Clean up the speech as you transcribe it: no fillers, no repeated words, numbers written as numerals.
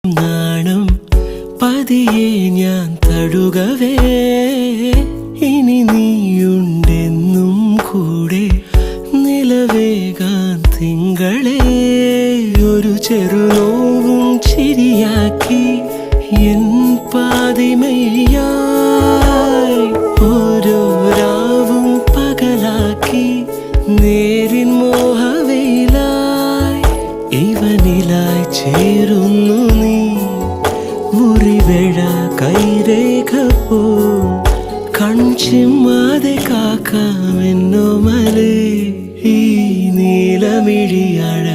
നാണം പതിയെ ഞാൻ തഴുകവേ ഇനി നീയുണ്ടെന്നും കൂടെ നിലവേകാൻ തിങ്കളെ ഒരു ചെറുനോവും ചിരിയാക്കി എൻ പാതിമയായി ഓരോ രാവും പകലാക്കി നേരിൻ മോഹവയിലായി ഇവനിലായി ചേരുന്നു നീ മുറിവേഴ കൈരേഖ പോ കൺചിമ്മാതെ കാക്കാമെന്നോ മലേ ഈ നീലമിഴിയഴ